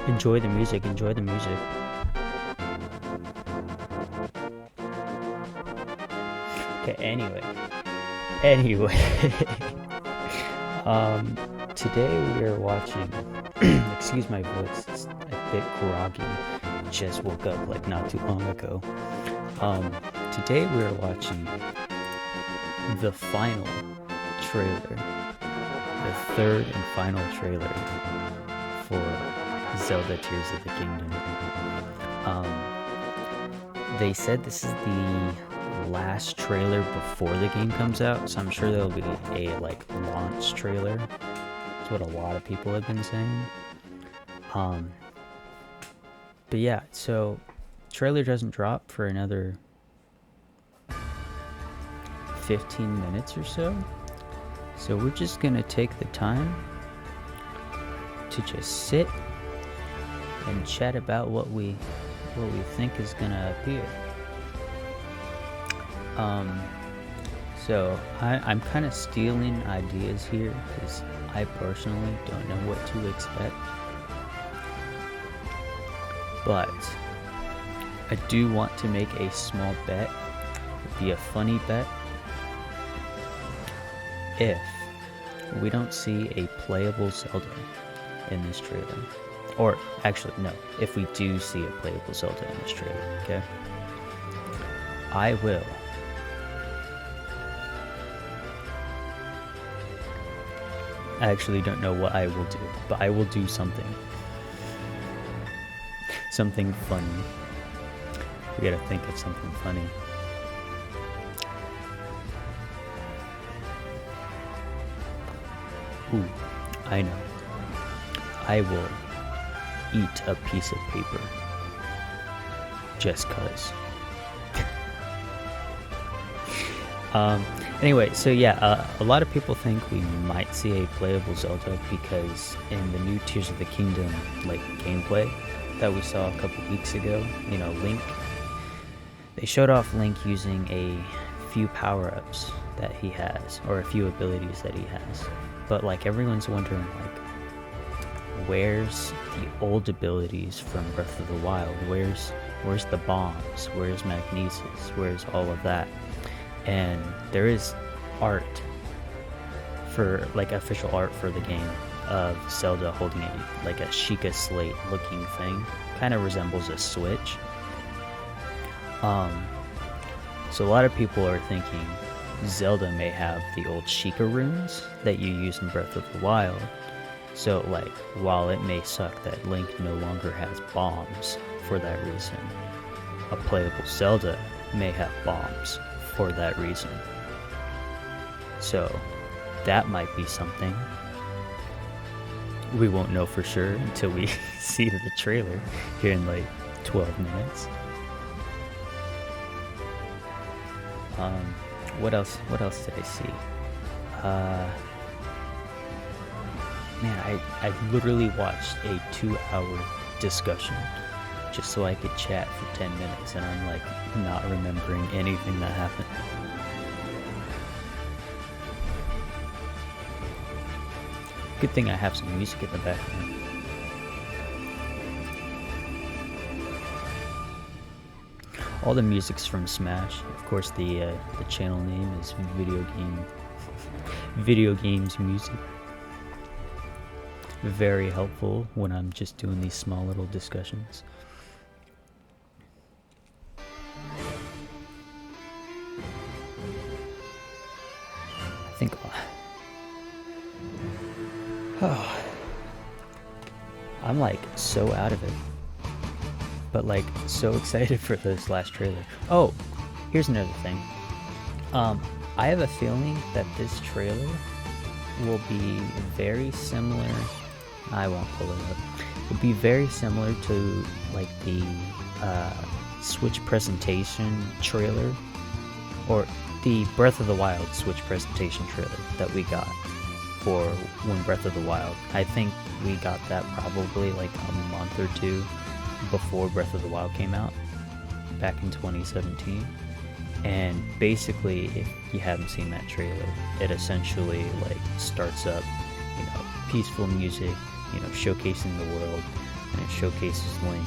Enjoy the music, enjoy the music. Okay, anyway. Today we are watching, excuse my voice, it's a bit groggy, just woke up like not too long ago. Today we are watching the final trailer, the third and final trailer for Zelda Tears of the Kingdom. They said this is the last trailer before the game comes out, so I'm sure there'll be a launch trailer. That's what a lot of people have been saying. But yeah, so trailer doesn't drop for another 15 minutes or so. So we're just gonna take the time to just sit and chat about what we think is gonna appear. So I'm kind of stealing ideas here because I personally don't know what to expect. But I do want to make a small bet. It'd be a funny bet if we don't see a playable Zelda in this trailer. Or actually, no, if we do see a playable Zelda in this trailer, okay? I actually don't know what I will do, but I will do something. Something funny. We gotta think of something funny. Ooh, I know. I will eat a piece of paper. Just cuz. Anyway, so yeah, a lot of people think we might see a playable Zelda because in the new Tears of the Kingdom gameplay that we saw a couple weeks ago, Link, they showed off Link using a few power-ups that he has, or a few abilities that he has. But everyone's wondering where's the old abilities from Breath of the Wild? Where's the bombs? Where's Magnesis? Where's all of that? And there is art for official art for the game of Zelda holding a Sheikah slate looking thing, kind of resembles a Switch. So a lot of people are thinking Zelda may have the old Sheikah runes that you use in Breath of the Wild. So while it may suck that Link no longer has bombs for that reason, a playable Zelda may have bombs for that reason. So that might be something. We won't know for sure until we see the trailer here in 12 minutes. What else did I see? Man, I literally watched a 2-hour discussion just so I could chat for 10 minutes, and I'm not remembering anything that happened. Good thing I have some music in the background. All the music's from Smash. Of course, the channel name is Video Games Music. Very helpful when I'm just doing these small little discussions. I think I'm so out of it, but so excited for this last trailer. Oh, here's another thing. I have a feeling that this trailer will be very similar. I won't pull it up. It'll be very similar to the Switch presentation trailer, or the Breath of the Wild Switch presentation trailer that we got for when Breath of the Wild. I think we got that probably a month or two before Breath of the Wild came out back in 2017. And basically, if you haven't seen that trailer, it essentially starts up, peaceful music, showcasing the world, and it showcases Link.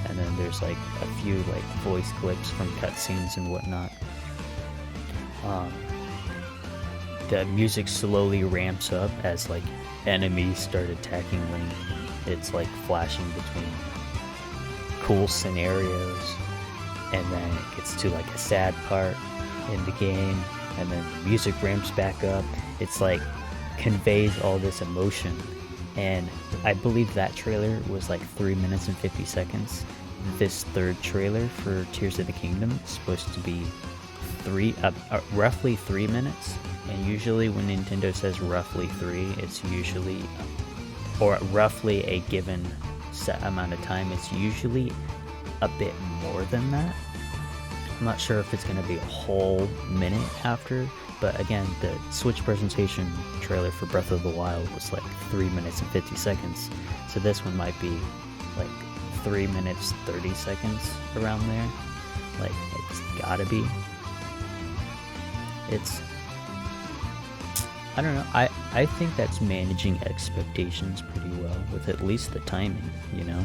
And then there's like a few like voice clips from cutscenes and whatnot. The music slowly ramps up as like enemies start attacking Link. It's like flashing between cool scenarios, and then it gets to like a sad part in the game, and then the music ramps back up. It's like conveys all this emotion, and I believe that trailer was like 3 minutes and 50 seconds. This third trailer for Tears of the Kingdom is supposed to be roughly 3 minutes, and usually when Nintendo says roughly 3, it's usually, or roughly a given set amount of time, it's usually a bit more than that. I'm not sure if it's going to be a whole minute after, but again, the Switch presentation trailer for Breath of the Wild was like 3 minutes and 50 seconds, so this one might be like 3 minutes 30 seconds, around there. Like, it's gotta be. I don't know, I think that's managing expectations pretty well, with at least the timing, you know?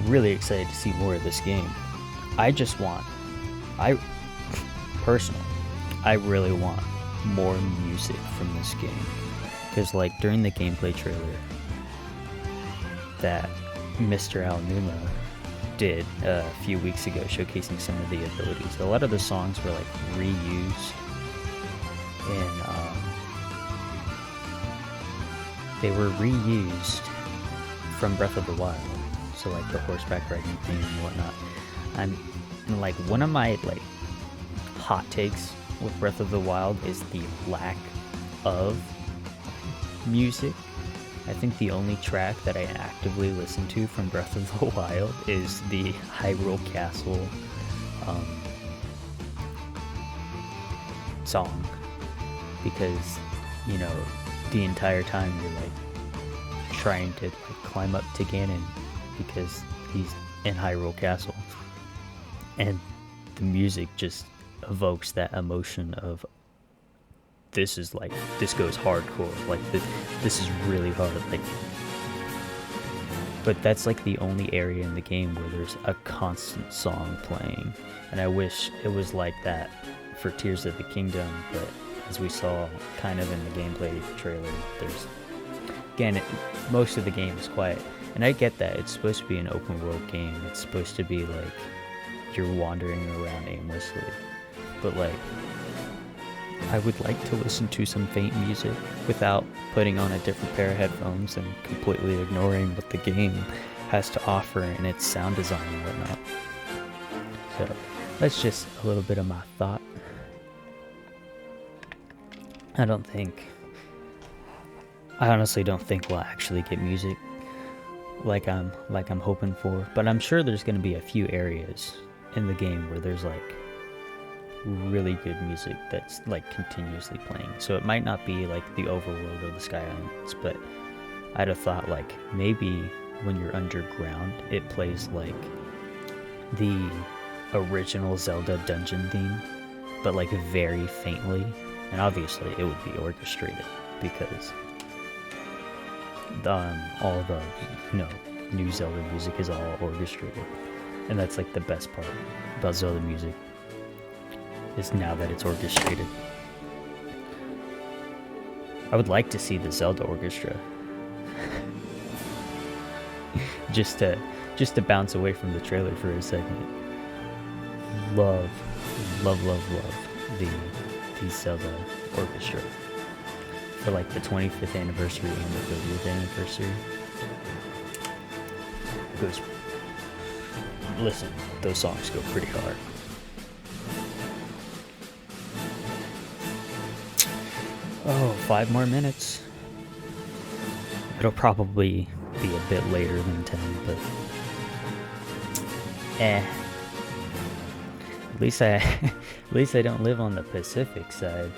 Really excited to see more of this game. Personally, I really want more music from this game. Because like during the gameplay trailer that Mr. Aonuma did a few weeks ago, showcasing some of the abilities, a lot of the songs were like reused from Breath of the Wild. So like the horseback riding theme and whatnot. And like one of my like hot takes with Breath of the Wild is the lack of music. I think the only track that I actively listen to from Breath of the Wild is the Hyrule Castle song, because, you know, the entire time you're like trying to like climb up to Ganon because he's in Hyrule Castle, and the music just evokes that emotion of this goes hardcore, like this is really hard, like. But that's like the only area in the game where there's a constant song playing, and I wish it was like that for Tears of the Kingdom. But as we saw kind of in the gameplay trailer, most of the game is quiet, and I get that it's supposed to be an open world game, it's supposed to be like you're wandering around aimlessly, but like I would like to listen to some faint music without putting on a different pair of headphones and completely ignoring what the game has to offer in its sound design and whatnot. So that's just a little bit of my thought. I honestly don't think we'll actually get music like I'm hoping for, but I'm sure there's going to be a few areas in the game where there's like really good music that's like continuously playing. So it might not be like the overworld or the Sky Islands, but I'd have thought like maybe when you're underground it plays like the original Zelda dungeon theme, but like very faintly, and obviously it would be orchestrated because all the new Zelda music is all orchestrated, and that's like the best part about Zelda music, is now that it's orchestrated. I would like to see the Zelda orchestra. just to bounce away from the trailer for a second. Love the Zelda orchestra for like the 25th anniversary and the 30th anniversary. Listen, those songs go pretty hard. Oh, 5 more minutes. It'll probably be a bit later than 10, but at least I don't live on the Pacific side.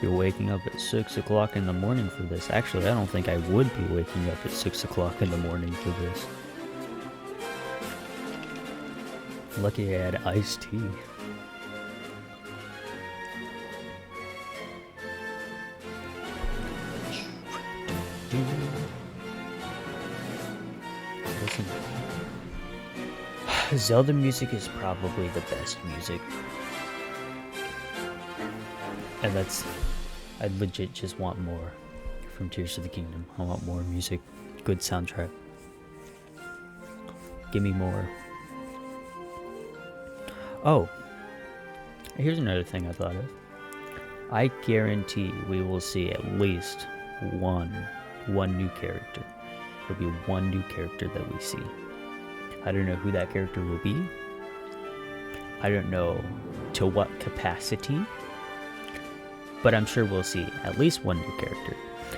You're waking up at 6 o'clock in the morning for this. Actually, I don't think I would be waking up at 6 o'clock in the morning for this. Lucky I had iced tea. Listen. Zelda music is probably the best music. And I legit just want more from Tears of the Kingdom. I want more music, good soundtrack. Give me more. Oh, here's another thing I thought of. I guarantee we will see at least one new character. There'll be one new character that we see. I don't know who that character will be. I don't know to what capacity. But I'm sure we'll see at least one new character.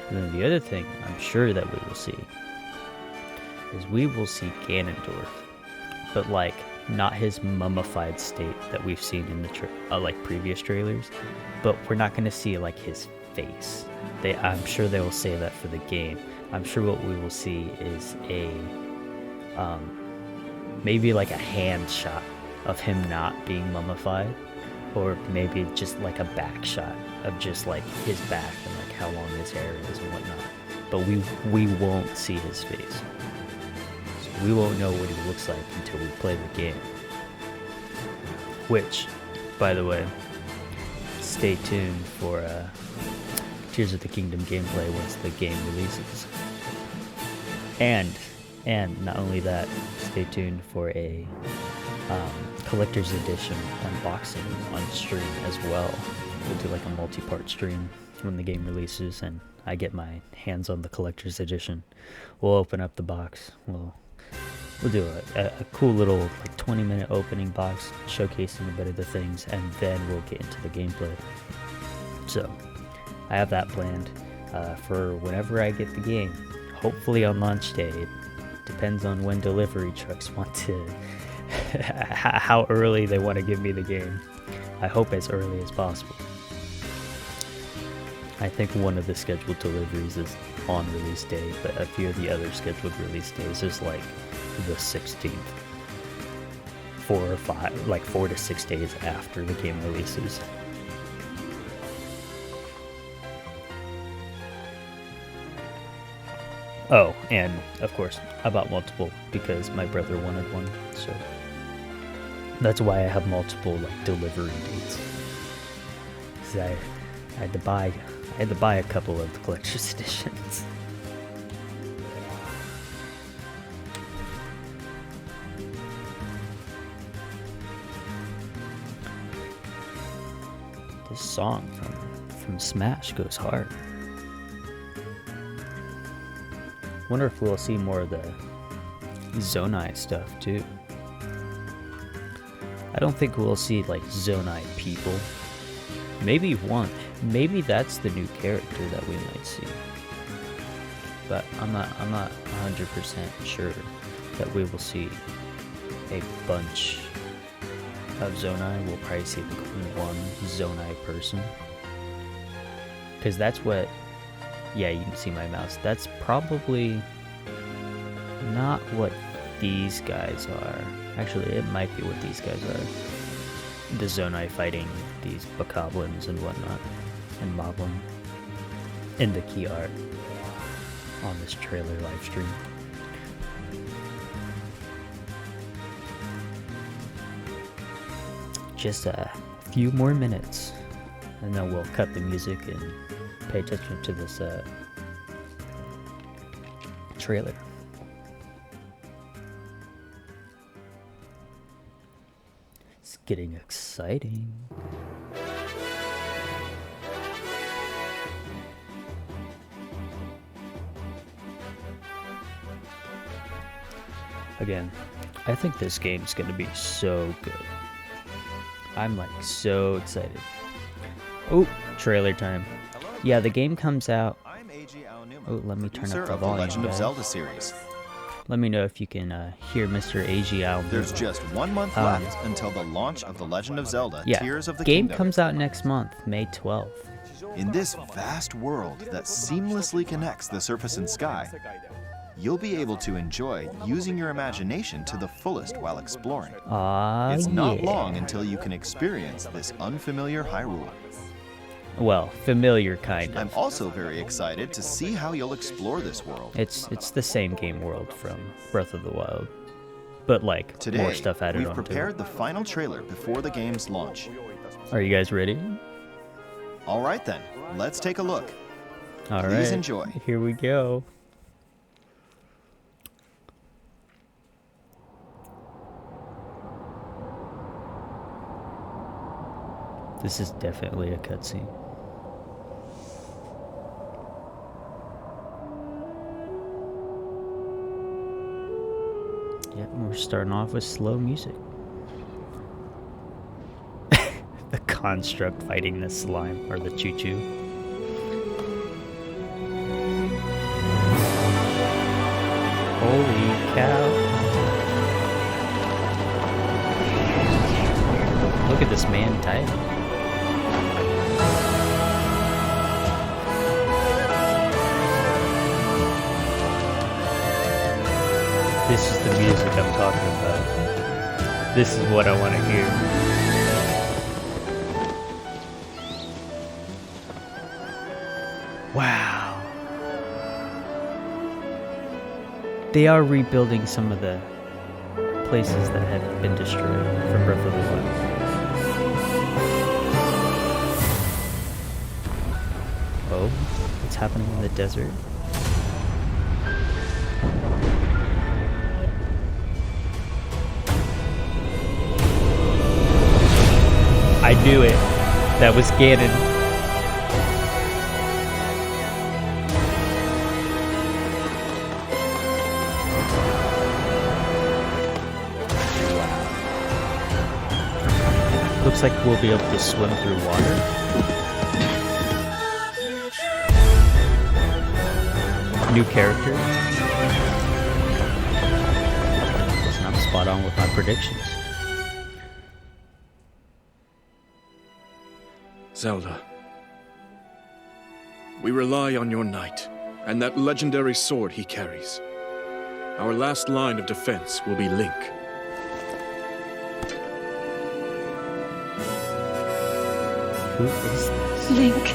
And then the other thing I'm sure that we will see is we will see Ganondorf. But like, not his mummified state that we've seen in the like previous trailers. But we're not going to see like his face. I'm sure they will say that for the game. I'm sure what we will see is a maybe like a hand shot of him not being mummified, or maybe just like a back shot of just like his back and like how long his hair is and whatnot. But we won't see his face. So we won't know what he looks like until we play the game. Which, by the way, stay tuned for Tears of the Kingdom gameplay once the game releases. And not only that, stay tuned for a collector's edition unboxing on stream as well. We'll do like a multi-part stream when the game releases and I get my hands on the collector's edition. We'll open up the box. We'll do a cool little like 20-minute opening box showcasing a bit of the things, and then we'll get into the gameplay. So I have that planned for whenever I get the game. Hopefully on launch day. It depends on when delivery trucks want to how early they want to give me the game. I hope as early as possible. I think one of the scheduled deliveries is on release day, but a few of the other scheduled release days is like the 16th. 4 to 6 days after the game releases. Oh, and of course, I bought multiple because my brother wanted one, so that's why I have multiple like delivery dates. Cause I had to buy a couple of the collector's editions. This song from Smash goes hard. Wonder if we'll see more of the Zonai stuff too. I don't think we'll see like Zonai people. Maybe one. Maybe that's the new character that we might see. But I'm not 100% sure that we will see a bunch of Zonai. We'll probably see like one Zonai person. Because that's what... Yeah, you can see my mouse. That's probably not what these guys are. Actually, it might be what these guys are. The Zonai fighting these bokoblins and whatnot, and moblin in the key art on this trailer live stream. Just a few more minutes, and then we'll cut the music and pay attention to this trailer. It's getting exciting. Again, I think this game's gonna be so good. I'm like so excited. Oh, trailer time. Yeah, the game comes out. Oh, let me turn up the volume. Legend of Zelda series. Let me know if you can hear Mr. AG. There's just 1 month left until the launch of The Legend of Zelda: Tears of the Game Kingdom. comes out next month, May 12th. In this vast world that seamlessly connects the surface and sky, you'll be able to enjoy using your imagination to the fullest while exploring. It's not long until you can experience this unfamiliar Hyrule. Well, familiar kind of. I'm also very excited to see how you'll explore this world. It's the same game world from Breath of the Wild, but like Today, more stuff added we've onto it. prepared the final trailer before the game's launch. Are you guys ready? All right then, let's take a look. All right. Please enjoy. Here we go. This is definitely a cutscene. Yep, we're starting off with slow music. The construct fighting the slime, or the choo-choo. Holy cow. Look at this man type. This is the music I'm talking about. This is what I want to hear. Wow. They are rebuilding some of the places that had been destroyed from Breath of the Wild. Oh, what's happening in the desert? I knew it. That was Ganon. Wow. Looks like we'll be able to swim through water. New character. Listen, I'm spot on with my predictions. Zelda, we rely on your knight, and that legendary sword he carries. Our last line of defense will be Link. Who is this? Link.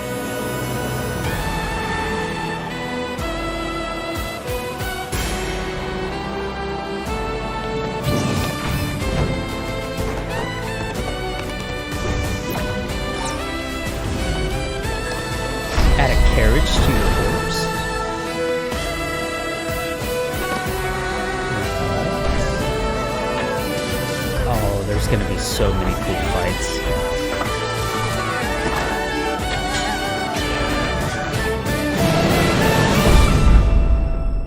Add a carriage to your horse. Oh, there's gonna be so many cool fights.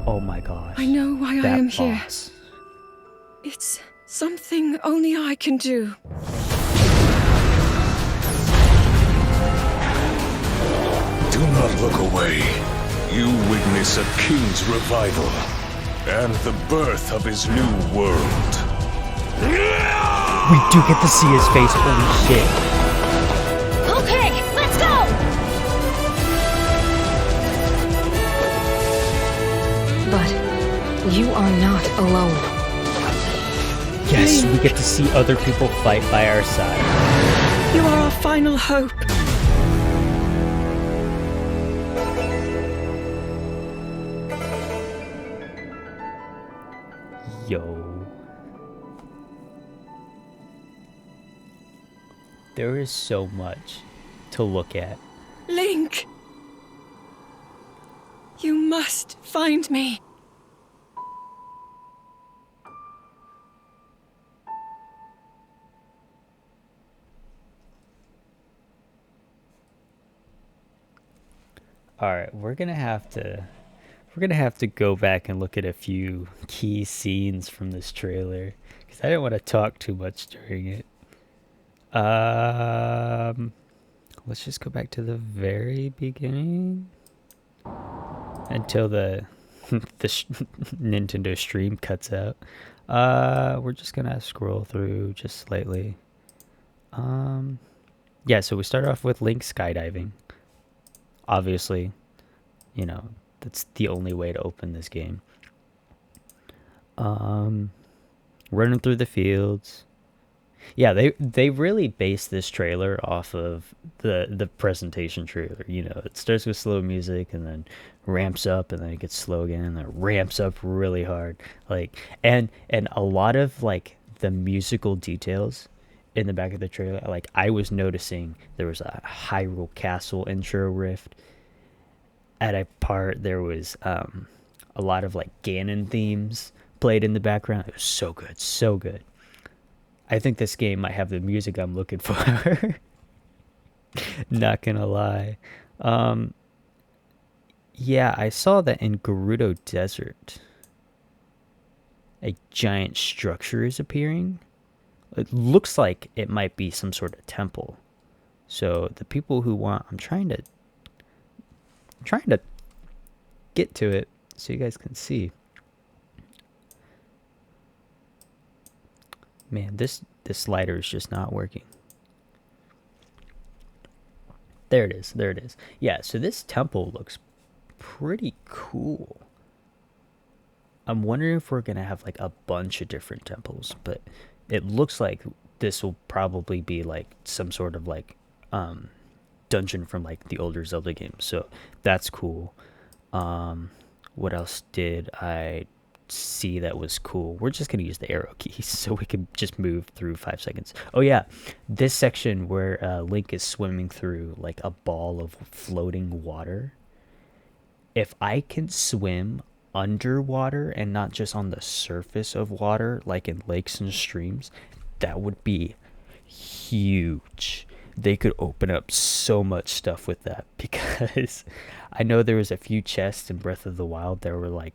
Oh my gosh. I know why I that am here. boss. It's something only I can do. Do not look away. You witness a king's revival and the birth of his new world. We do get to see his face. Holy shit. Okay, let's go! But you are not alone. Yes, we get to see other people fight by our side. You are our final hope. Yo. There is so much to look at. Link! You must find me. Alright, we're gonna have to go back and look at a few key scenes from this trailer, because I didn't want to talk too much during it. Let's just go back to the very beginning until the Nintendo stream cuts out. We're just gonna scroll through just slightly. Yeah, so we start off with Link skydiving. Obviously, you know, that's the only way to open this game. Running through the fields. Yeah, they really based this trailer off of the presentation trailer. You know, it starts with slow music and then ramps up and then it gets slow again and then ramps up really hard. Like and a lot of like the musical details in the back of the trailer, like I was noticing there was a Hyrule Castle intro riff. At a part there was a lot of like Ganon themes played in the background. It was so good, so good. I think this game might have the music I'm looking for. Not gonna lie. Um, yeah, I saw that in Gerudo Desert, a giant structure is appearing. It looks like it might be some sort of temple. So the people who want, I'm trying to get to it so you guys can see. Man, this slider is just not working. There it is. There it is. Yeah, so this temple looks pretty cool. I'm wondering if we're going to have like a bunch of different temples, but it looks like this will probably be like some sort of like dungeon from like the older Zelda games. So that's cool. What else did I see that was cool? We're just gonna use the arrow keys so we can just move through 5 seconds. Oh yeah, this section where Link is swimming through like a ball of floating water. If I can swim underwater and not just on the surface of water like in lakes and streams, that would be huge. They could open up so much stuff with that because I know there was a few chests in Breath of the Wild that were like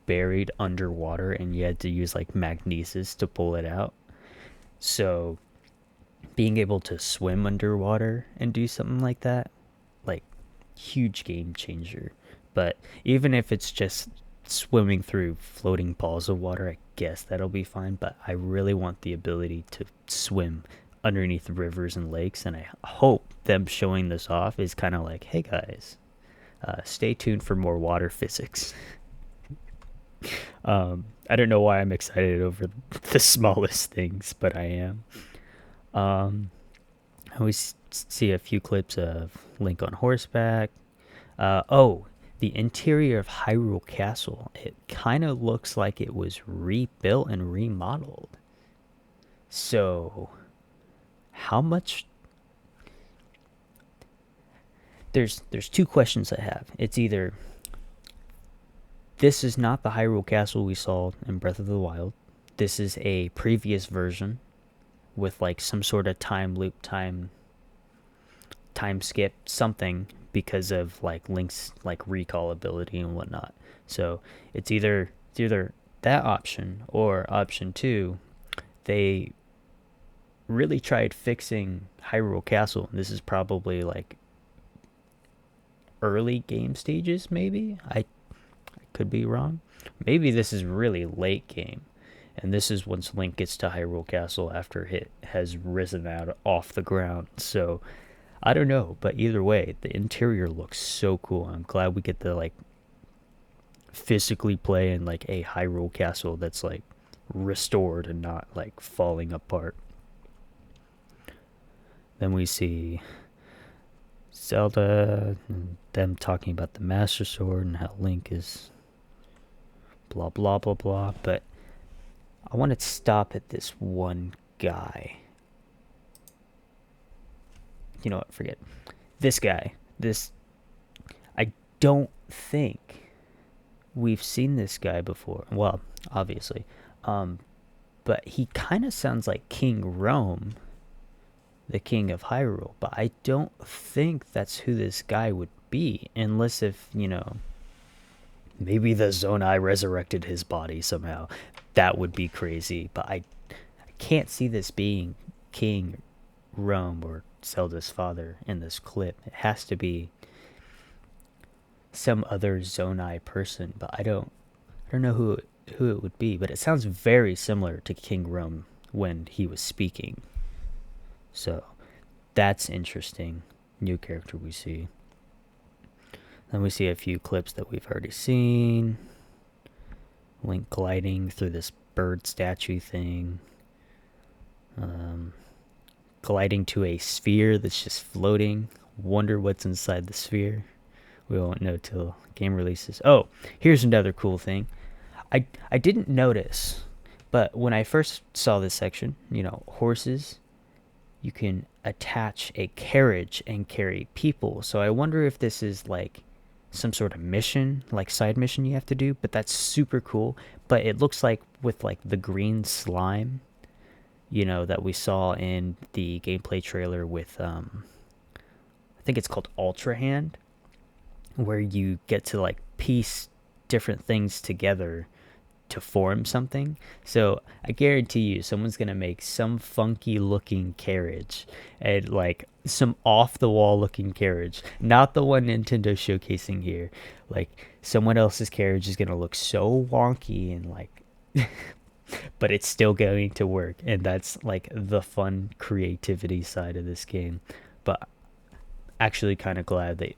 buried underwater and you had to use like magnesis to pull it out. So being able to swim underwater and do something like that, like huge game changer. But even if it's just swimming through floating balls of water, I guess that'll be fine. But I really want the ability to swim underneath rivers and lakes, and I hope them showing this off is kind of like, hey guys, stay tuned for more water physics. I don't know why I'm excited over the smallest things, but I am. I always see a few clips of Link on horseback. Oh, the interior of Hyrule Castle. It kind of looks like it was rebuilt and remodeled. So, how much? There's two questions I have. It's either this is not the Hyrule Castle we saw in Breath of the Wild. This is a previous version with like some sort of time loop, time skip, something because of like Link's like recall ability and whatnot. So it's either that option or option 2. They really tried fixing Hyrule Castle. This is probably like early game stages, maybe. I could be wrong. Maybe this is really late game, and this is once Link gets to Hyrule Castle after it has risen out off the ground. So I don't know, but either way, the interior looks so cool. I'm glad we get to like physically play in like a Hyrule Castle that's like restored and not like falling apart. Then we see Zelda and them talking about the Master Sword and how Link is blah blah blah blah. But I want to stop at this one guy. You know what, forget. This guy. I don't think we've seen this guy before. Well, obviously. But he kind of sounds like King Rome, the king of Hyrule. But I don't think that's who this guy would be. Unless if, maybe the Zonai resurrected his body somehow. That would be crazy. But I can't see this being King Rome or Zelda's father in this clip. It has to be some other Zonai person, but I don't know who it would be, but it sounds very similar to King Rome when he was speaking. So that's interesting. New character we see. Then we see a few clips that we've already seen. Link gliding through this bird statue thing. Gliding to a sphere that's just floating. Wonder what's inside the sphere. We won't know till game releases. Oh, here's another cool thing. I didn't notice, but when I first saw this section, horses, you can attach a carriage and carry people. So I wonder if this is like some sort of mission, like side mission you have to do, but that's super cool. But it looks like with like the green slime, that we saw in the gameplay trailer with, I think it's called Ultra Hand, where you get to like piece different things together to form something. So I guarantee you someone's gonna make some funky looking carriage, and like some off the wall looking carriage, not the one Nintendo's showcasing here. Like someone else's carriage is gonna look so wonky and like but it's still going to work, and that's like the fun creativity side of this game. But actually kind of glad that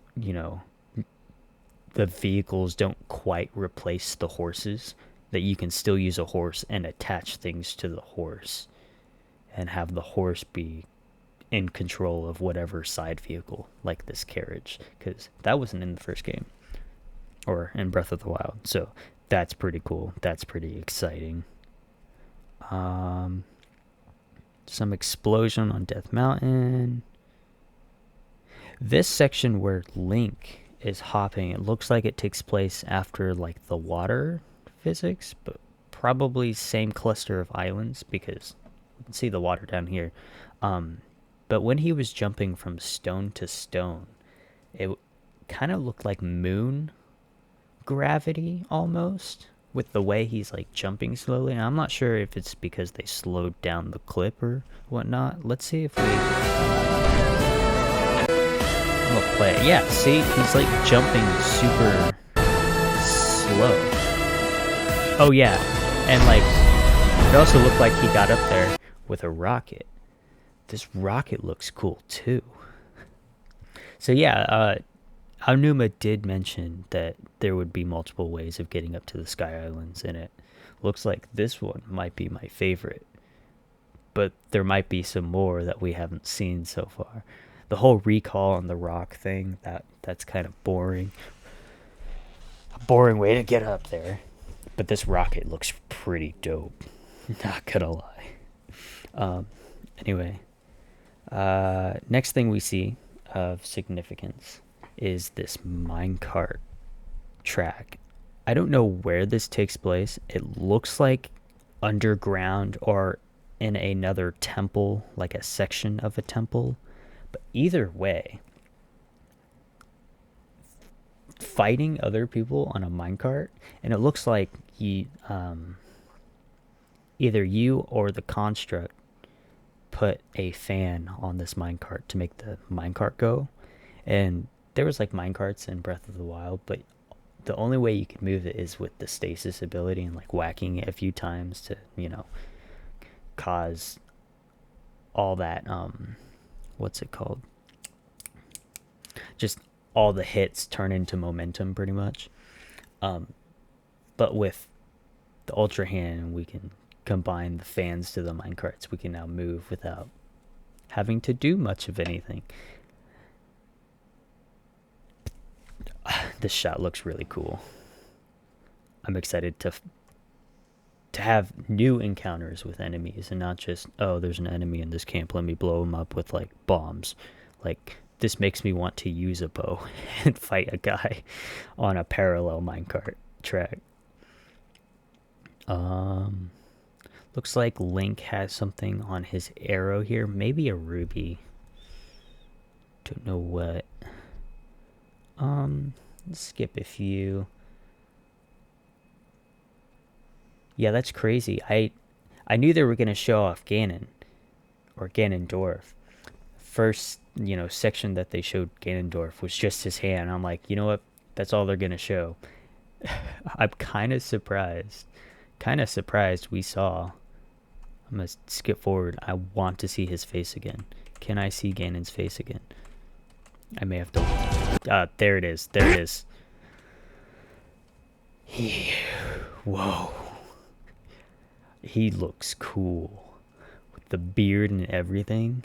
the vehicles don't quite replace the horses, that you can still use a horse and attach things to the horse and have the horse be in control of whatever side vehicle, like this carriage, because that wasn't in the first game or in Breath of the Wild. So that's pretty cool. That's pretty exciting. Some explosion on Death Mountain. This section where Link is hopping, it looks like it takes place after like the water physics, but probably same cluster of islands, because you can see the water down here. But when he was jumping from stone to stone, it kind of looked like moon gravity almost, with the way he's like jumping slowly. And I'm not sure if it's because they slowed down the clip or whatnot. Let's see if we I'm gonna play it. Yeah, see, he's like jumping super slow. Oh yeah, and like it also looked like he got up there with a rocket. This rocket looks cool too. So yeah, Aonuma did mention that there would be multiple ways of getting up to the Sky Islands, and it looks like this one might be my favorite. But there might be some more that we haven't seen so far. The whole recall on the rock thing, that's kind of boring. A boring way to get up there. But this rocket looks pretty dope. Not gonna lie. Anyway, next thing we see of significance is this minecart track. I don't know where this takes place. It looks like underground or in another temple, like a section of a temple. But either way, fighting other people on a minecart, and it looks like either you or the construct put a fan on this minecart to make the minecart go. And there was like minecarts in Breath of the Wild, but the only way you can move it is with the stasis ability and like whacking it a few times to, cause all that, what's it called? Just all the hits turn into momentum pretty much. But with the Ultra Hand, we can combine the fans to the minecarts. We can now move without having to do much of anything. This shot looks really cool. I'm excited to have new encounters with enemies, and not just, oh, there's an enemy in this camp, let me blow him up with like bombs. Like, this makes me want to use a bow and fight a guy on a parallel minecart track. Looks like Link has something on his arrow here, maybe a ruby. Don't know what. Let's skip a few. Yeah, that's crazy. I knew they were gonna show off Ganon or Ganondorf. First, section that they showed Ganondorf was just his hand. I'm like, you know what? That's all they're gonna show. I'm kind of surprised. We saw. I'm gonna skip forward. I want to see his face again. Can I see Ganon's face again? I may have to. There it is. Whoa. He looks cool. With the beard and everything,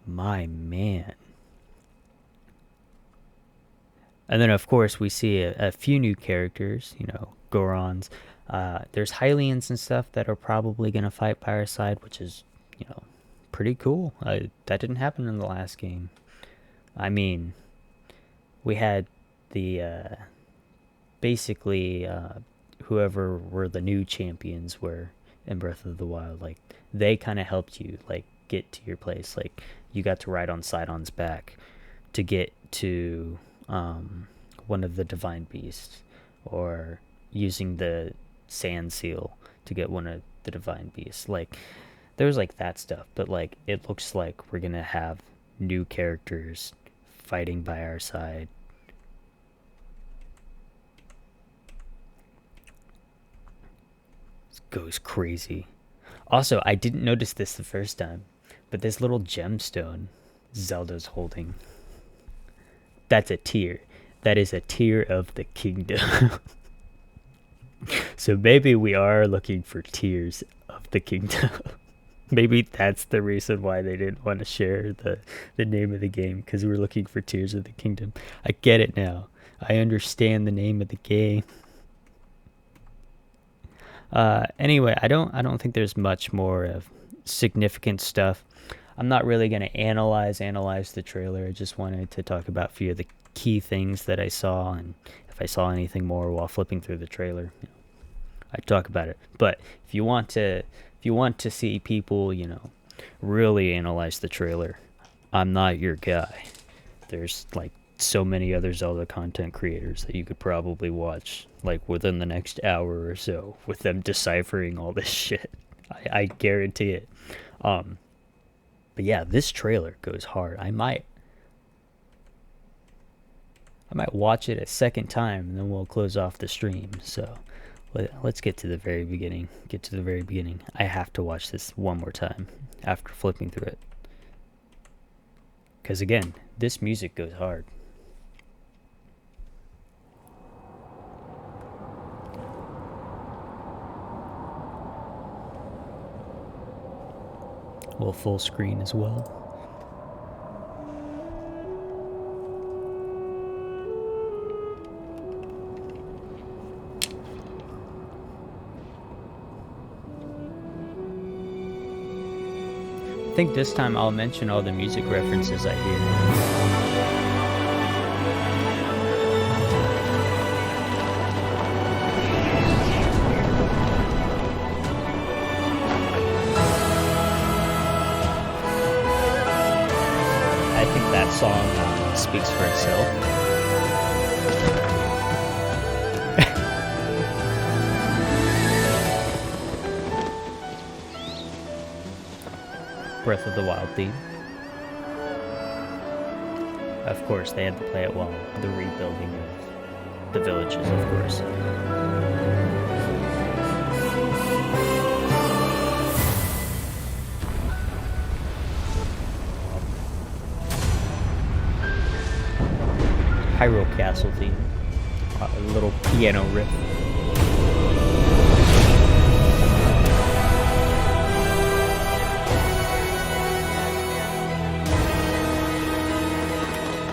my man. And then, of course, we see a few new characters, you know, Gorons. There's Hylians and stuff that are probably going to fight by our side, which is, you know, pretty cool. That didn't happen in the last game. I mean, we had the, basically, whoever were the new champions were in Breath of the Wild, like, they kind of helped you, like, get to your place. Like, you got to ride on Sidon's back to get to one of the divine beasts, or using the sand seal to get one of the divine beasts. Like, there's like that stuff, but like it looks like we're gonna have new characters fighting by our side. This goes crazy. Also, I didn't notice this the first time, but this little gemstone Zelda's holding, that's a tear. That is a tear of the kingdom. So maybe we are looking for tears of the kingdom. Maybe that's the reason why they didn't want to share the name of the game, because we're looking for tears of the kingdom. I get it now. I understand the name of the game. Anyway, I don't think there's much more of significant stuff. I'm not really going to analyze the trailer. I just wanted to talk about a few of the key things that I saw, and if I saw anything more while flipping through the trailer, you know, I'd talk about it. But if you want to see people, you know, really analyze the trailer, I'm not your guy. There's like so many other Zelda content creators that you could probably watch like within the next hour or so with them deciphering all this shit. I guarantee it. But yeah, this trailer goes hard. I might watch it a second time, and then we'll close off the stream. So let's get to the very beginning. I have to watch this one more time after flipping through it, because again, this music goes hard. Well, full screen as well. I think this time I'll mention all the music references I hear. I think that song speaks for itself. Breath of the Wild theme. Of course, they had to play it while the rebuilding of the villages, of course. Hyrule Castle theme. A little piano riff.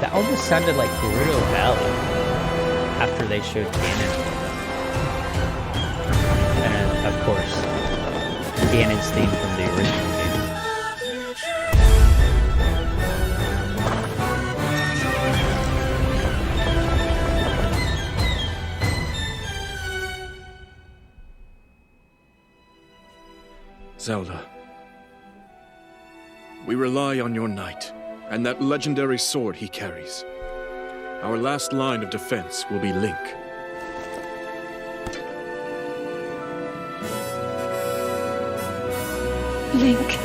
That almost sounded like Gerudo Valley after they showed Ganon. And of course, Ganon's theme from the original game. Zelda, we rely on your knight and that legendary sword he carries. Our last line of defense will be Link. Link.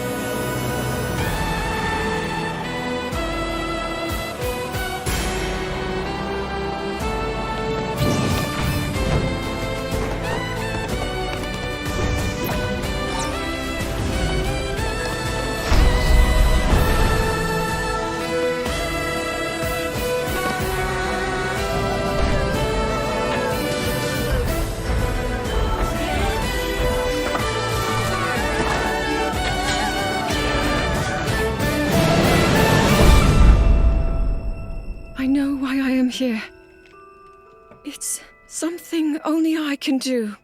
here. It's something only I can do.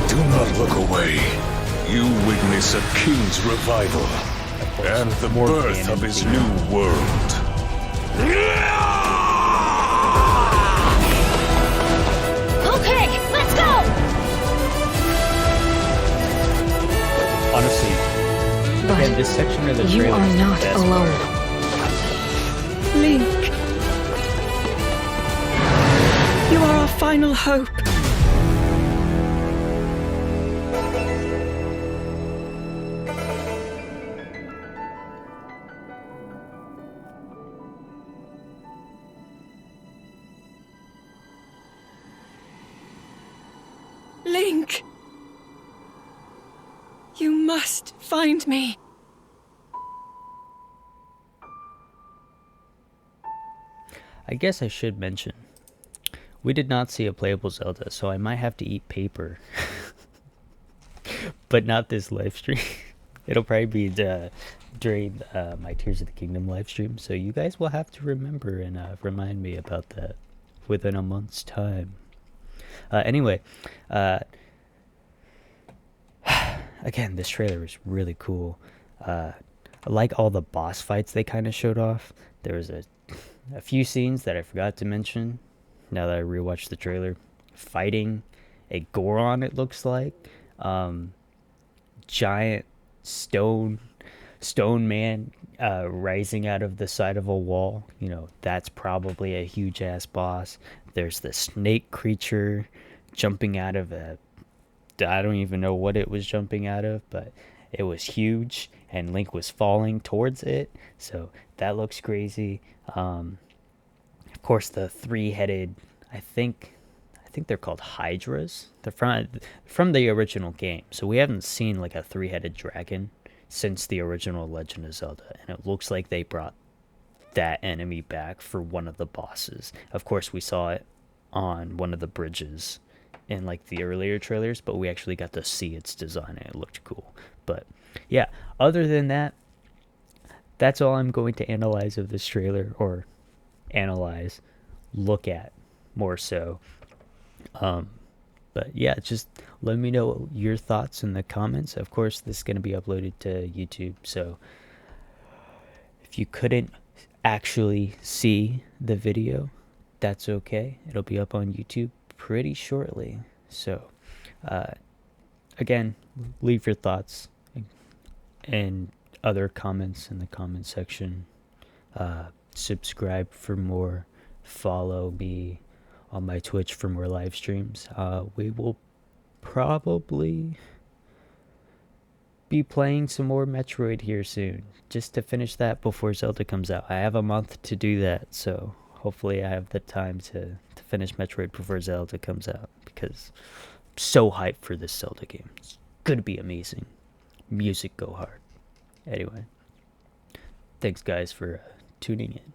Do not look away. You witness a king's revival and the birth of his new world. Okay, let's go! Honestly, again, this section of the You trailer are is the not best alone. part. Link. You are our final hope. Link. You must find me. I guess I should mention, we did not see a playable Zelda, so I might have to eat paper. But not this live stream. It'll probably be during my Tears of the Kingdom live stream, so you guys will have to remember and remind me about that within a month's time. Anyway, again, this trailer is really cool. I like all the boss fights they kind of showed off. There was a few scenes that I forgot to mention now that I rewatched the trailer. Fighting a Goron, it looks like. Giant stone man rising out of the side of a wall. You know, that's probably a huge ass boss. There's the snake creature jumping out of I don't even know what it was jumping out of, but it was huge and Link was falling towards it, so that looks crazy. Of course, the three-headed, I think they're called Hydras. They're from the original game, so we haven't seen like a three-headed dragon since the original Legend of Zelda, and it looks like they brought that enemy back for one of the bosses. Of course, we saw it on one of the bridges in like the earlier trailers, but we actually got to see its design and it looked cool. But yeah, other than that, that's all I'm going to analyze of this trailer, or look at more so. But yeah, just let me know your thoughts in the comments. Of course, this is going to be uploaded to YouTube, so if you couldn't actually see the video, that's okay. It'll be up on YouTube pretty shortly. So again, leave your thoughts and other comments in the comment section. Subscribe for more. Follow me on my Twitch for more live streams. We will probably be playing some more Metroid here soon, just to finish that before Zelda comes out. I have a month to do that, so hopefully I have the time to finish Metroid before Zelda comes out, because I'm so hyped for this Zelda game. It's gonna be amazing. Music go hard. Anyway, thanks guys for tuning in.